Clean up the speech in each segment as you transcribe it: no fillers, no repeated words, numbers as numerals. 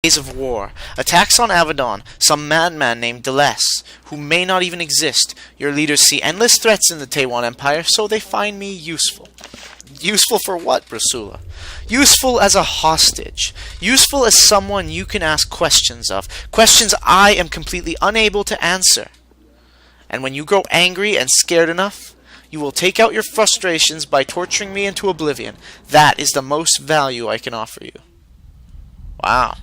days of war. Attacks on Avadon. Some madman named Delesse, who may not even exist. Your leaders see endless threats in the Taiwan Empire, so they find me useful. Useful for what, Brasula? Useful as a hostage. Useful as someone you can ask questions of. Questions I am completely unable to answer. And when you grow angry and scared enough, you will take out your frustrations by torturing me into oblivion. That is the most value I can offer you. Wow.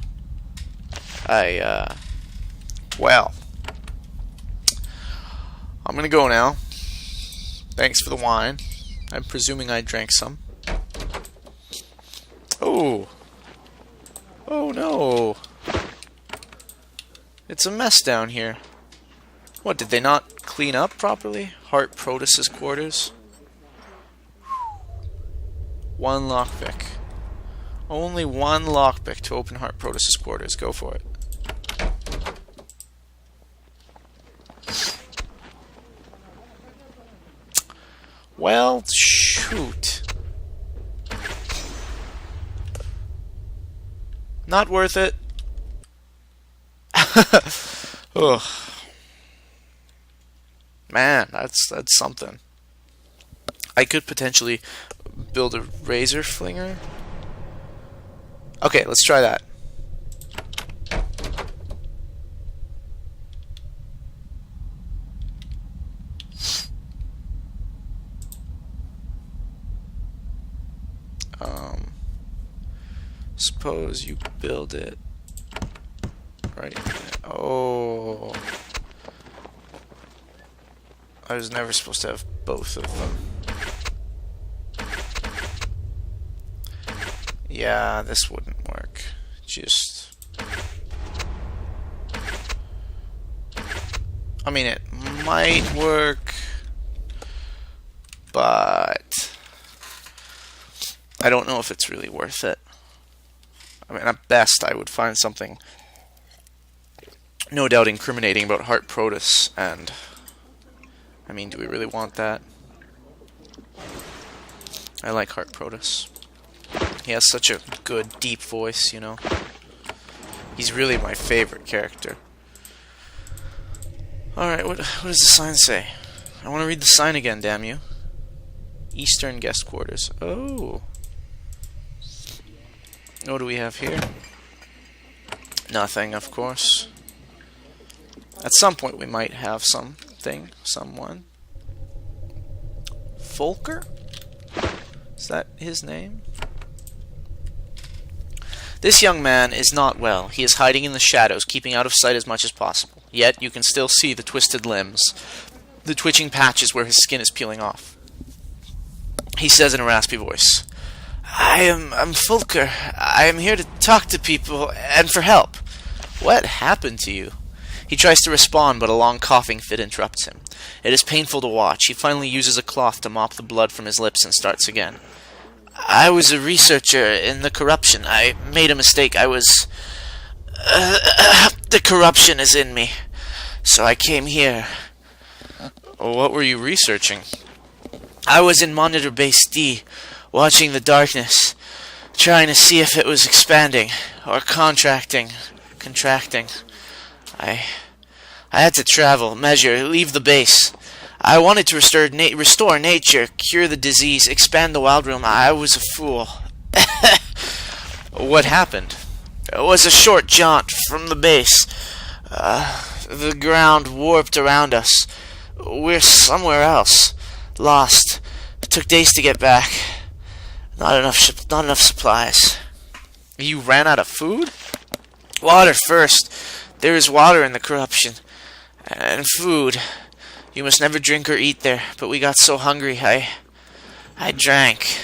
Well. I'm gonna go now. Thanks for the wine. I'm presuming I drank some. Oh. Oh no. It's a mess down here. What, did they not clean up properly? Hart Protus's quarters. One lockpick. Only one lockpick to open Hart Protus's quarters. Go for it. Well, shoot. Not worth it. Ugh. Man, that's something. I could potentially build a razor flinger. Okay, let's try that. Suppose you build it right there. Oh. I was never supposed to have both of them. Yeah, this wouldn't work. Just... I mean, it might work, but I don't know if it's really worth it. I mean, at best, I would find something no doubt incriminating about Hart Protus, and I mean, do we really want that? I like Hart Protus. He has such a good, deep voice, you know. He's really my favorite character. Alright, what does the sign say? I want to read the sign again, damn you. Eastern guest quarters. Oh. What do we have here? Nothing, of course. At some point we might have something, someone. Volker? Is that his name? This young man is not well. He is hiding in the shadows, keeping out of sight as much as possible. Yet you can still see the twisted limbs, the twitching patches where his skin is peeling off. He says in a raspy voice, I'm Volker. I am here to talk to people and for help. What happened to you? He tries to respond, but a long coughing fit interrupts him. It is painful to watch. He finally uses a cloth to mop the blood from his lips and starts again. I was a researcher in the corruption. I made a mistake. I was... the corruption is in me. So I came here. What were you researching? I was in Monitor Base D, watching the darkness, trying to see if it was expanding or contracting. I had to travel, measure, leave the base. I wanted to restore nature, cure the disease, expand the wild realm. I was a fool. What happened? It was a short jaunt from the base. The ground warped around us. We're somewhere else. Lost. It took days to get back. Not enough supplies. You ran out of food? Water first. There is water in the corruption. And food. You must never drink or eat there. But we got so hungry, I drank.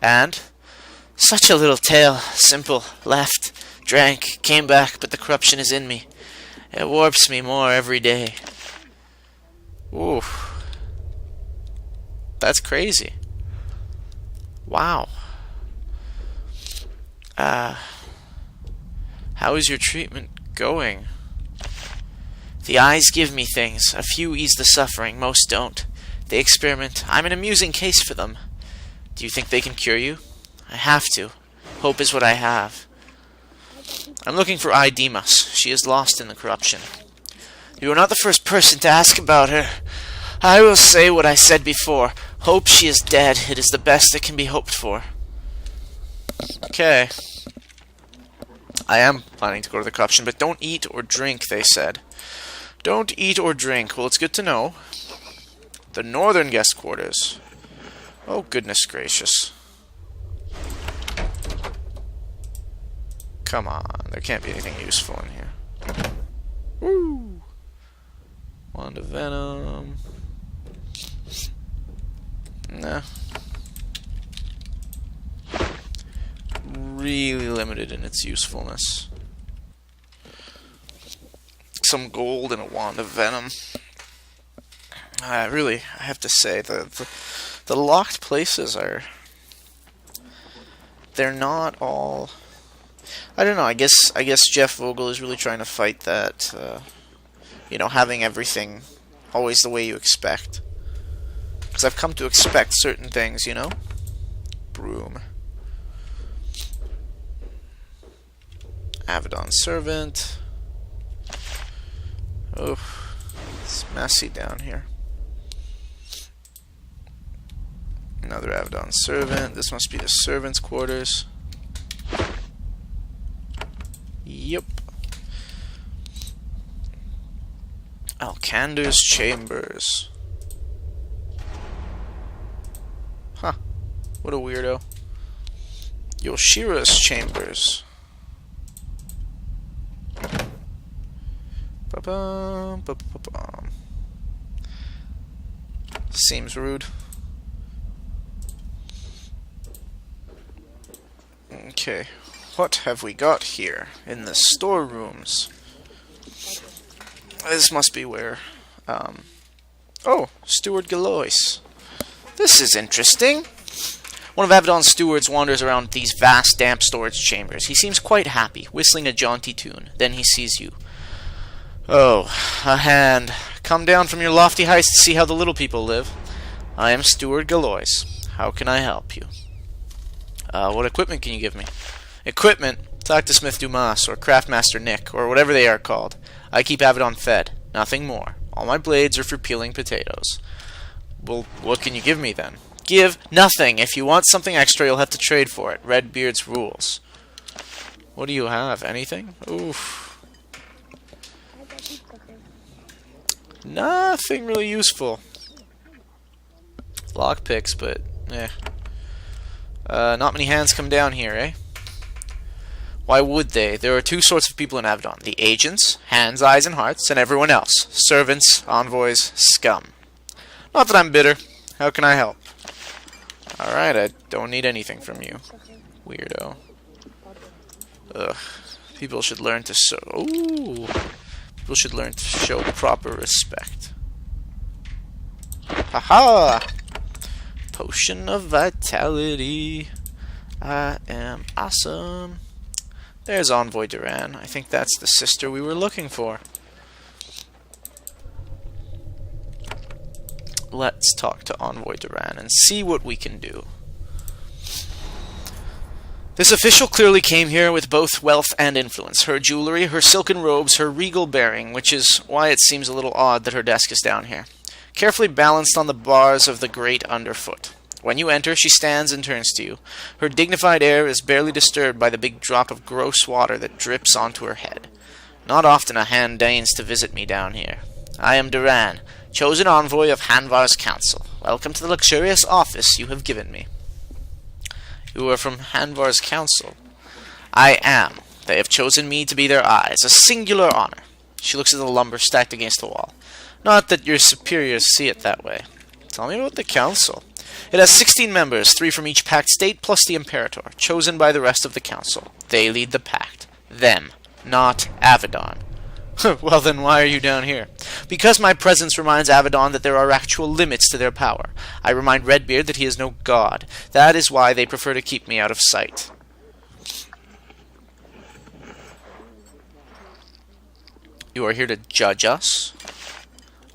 And? Such a little tale. Simple. Left. Drank. Came back. But the corruption is in me. It warps me more every day. Ooh. That's crazy. Wow. How is your treatment going? The eyes give me things. A few ease the suffering, most don't. They experiment. I'm an amusing case for them. Do you think they can cure you? I have to. Hope is what I have. I'm looking for Demas. She is lost in the corruption. You are not the first person to ask about her. I will say what I said before. Hope she is dead. It is the best that can be hoped for. Okay. I am planning to go to the corruption, but don't eat or drink, they said. Don't eat or drink. Well, it's good to know. The northern guest quarters. Oh, goodness gracious. Come on. There can't be anything useful in here. Woo! Wand of Venom. Nah. Really limited in its usefulness. Some gold and a Wand of Venom. Really, I have to say, the locked places are... They're not all... I don't know, I guess Jeff Vogel is really trying to fight that, you know, having everything always the way you expect. Because I've come to expect certain things, you know? Broom. Avadon Servant. Oh, it's messy down here. Another Avadon Servant. This must be the servant's quarters. Yep. Alkander's Chambers. Huh. What a weirdo. Yoshira's Chambers. Ba-bum, ba-ba-bum. Seems rude. Okay. What have we got here in the storerooms? This must be where... Oh, Steward Galois. This is interesting. One of Avadon's stewards wanders around these vast, damp storage chambers. He seems quite happy, whistling a jaunty tune. Then he sees you. Oh, a hand. Come down from your lofty heights to see how the little people live. I am Steward Galois. How can I help you? What equipment can you give me? Equipment? Talk to Smith Dumas, or Craftmaster Nick, or whatever they are called. I keep Avadon fed. Nothing more. All my blades are for peeling potatoes. Well, what can you give me, then? Give nothing. If you want something extra, you'll have to trade for it. Redbeard's rules. What do you have? Anything? Oof. Nothing really useful. Lockpicks, but eh. Not many hands come down here, eh? Why would they? There are two sorts of people in Avadon. The agents, hands, eyes, and hearts, and everyone else. Servants, envoys, scum. Not that I'm bitter. How can I help? Alright, I don't need anything from you. Weirdo. Ugh. People should learn to Ooh. People should learn to show proper respect. Haha! Potion of Vitality. I am awesome. There's Envoy Duran. I think that's the sister we were looking for. Let's talk to Envoy Duran and see what we can do. This official clearly came here with both wealth and influence. Her jewelry, her silken robes, her regal bearing, which is why it seems a little odd that her desk is down here. Carefully balanced on the bars of the great underfoot. When you enter, she stands and turns to you. Her dignified air is barely disturbed by the big drop of gross water that drips onto her head. Not often a hand deigns to visit me down here. I am Duran, chosen envoy of Hanvar's council. Welcome to the luxurious office you have given me. You are from Hanvar's council. I am. They have chosen me to be their eyes. A singular honor. She looks at the lumber stacked against the wall. Not that your superiors see it that way. Tell me about the council. It has 16 members, 3 from each pact state, plus the Imperator, chosen by the rest of the council. They lead the pact. Them, not Avadon. Well then, why are you down here? Because my presence reminds Avadon that there are actual limits to their power. I remind Redbeard that he is no god. That is why they prefer to keep me out of sight. You are here to judge us?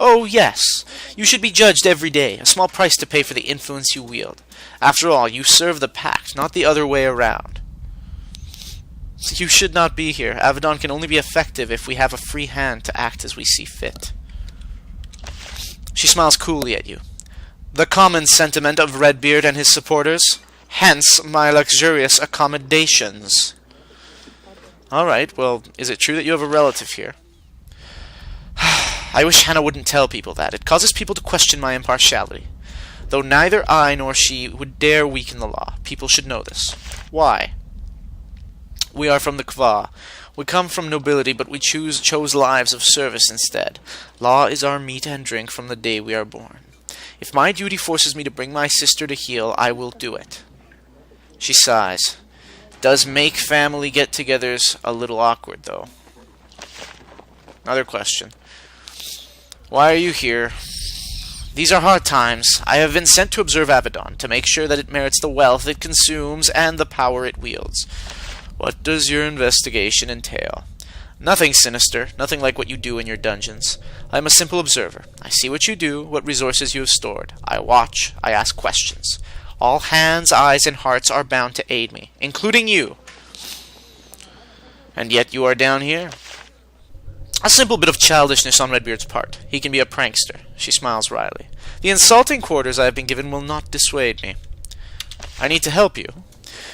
Oh, yes. You should be judged every day, a small price to pay for the influence you wield. After all, you serve the pact, not the other way around. You should not be here. Avadon can only be effective if we have a free hand to act as we see fit. She smiles coolly at you. The common sentiment of Redbeard and his supporters. Hence my luxurious accommodations. Alright, well, is it true that you have a relative here? I wish Hannah wouldn't tell people that. It causes people to question my impartiality. Though neither I nor she would dare weaken the law. People should know this. Why? We are from the Kva. We come from nobility, but we chose lives of service instead. Law is our meat and drink from the day we are born. If my duty forces me to bring my sister to heel, I will do it. She sighs. Does make family get-togethers a little awkward, though. Another question. Why are you here? These are hard times. I have been sent to observe Avadon, to make sure that it merits the wealth it consumes and the power it wields. What does your investigation entail? Nothing sinister, nothing like what you do in your dungeons. I am a simple observer. I see what you do, what resources you have stored. I watch, I ask questions. All hands, eyes, and hearts are bound to aid me, including you. And yet you are down here? A simple bit of childishness on Redbeard's part. He can be a prankster. She smiles wryly. The insulting quarters I have been given will not dissuade me. I need to help you.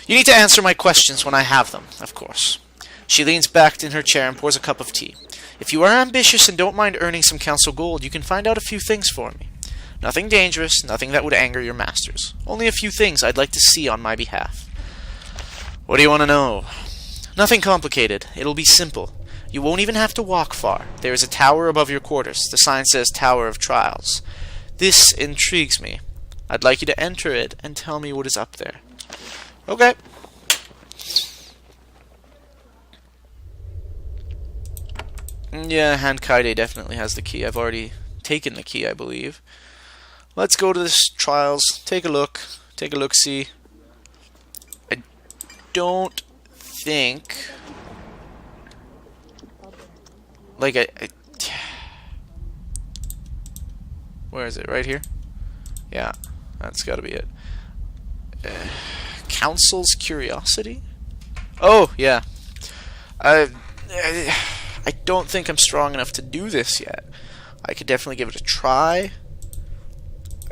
You need to answer my questions when I have them, of course. She leans back in her chair and pours a cup of tea. If you are ambitious and don't mind earning some council gold, you can find out a few things for me. Nothing dangerous, nothing that would anger your masters. Only a few things I'd like to see on my behalf. What do you want to know? Nothing complicated. It'll be simple. You won't even have to walk far. There is a tower above your quarters. The sign says Tower of Trials. This intrigues me. I'd like you to enter it and tell me what is up there. Okay. Yeah, Hankaide definitely has the key. I've already taken the key, I believe. Let's go to this Trials. Take a look. Take a look-see. I don't think... Like, where is it? Right here? Yeah, that's gotta be it. Council's Curiosity? Oh, yeah. I don't think I'm strong enough to do this yet. I could definitely give it a try.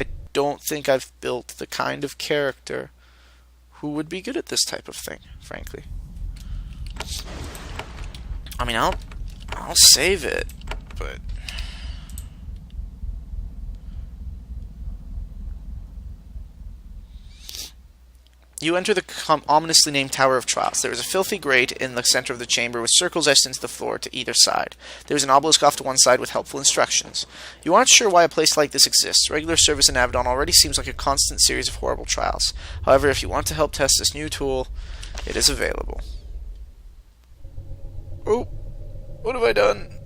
I don't think I've built the kind of character who would be good at this type of thing, frankly. I mean, I'll save it, but... You enter the ominously named Tower of Trials. There is a filthy grate in the center of the chamber with circles etched into the floor to either side. There is an obelisk off to one side with helpful instructions. You aren't sure why a place like this exists. Regular service in Avadon already seems like a constant series of horrible trials. However, if you want to help test this new tool, it is available. Oh, what have I done?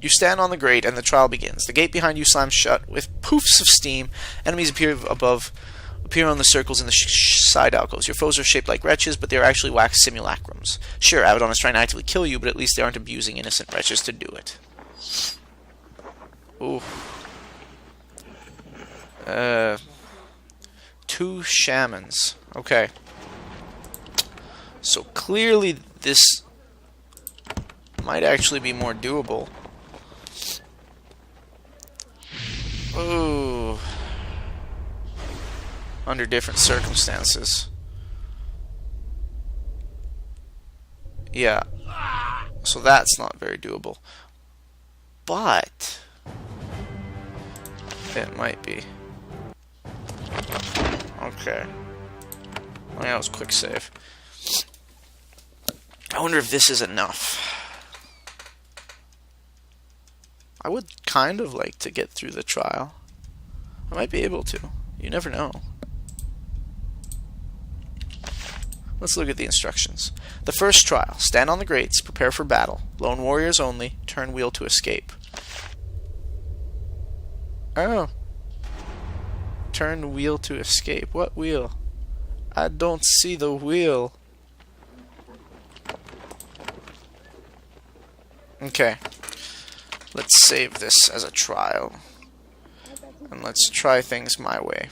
You stand on the grate and the trial begins. The gate behind you slams shut with poofs of steam. Enemies appear on the circles in the side alcoves. Your foes are shaped like wretches, but they are actually wax simulacrums. Sure, Avadon is trying to actively kill you, but at least they aren't abusing innocent wretches to do it. Ooh. 2 shamans. Okay. So clearly this might actually be more doable. Ooh. Under different circumstances. Yeah. So that's not very doable. But it might be. Okay. Oh, yeah, it was quick save. I wonder if this is enough. I would kind of like to get through the trial. I might be able to. You never know. Let's look at the instructions. The first trial. Stand on the grates. Prepare for battle. Lone warriors only. Turn wheel to escape. Oh. Turn wheel to escape. What wheel? I don't see the wheel. Okay. Let's save this as a trial. And let's try things my way.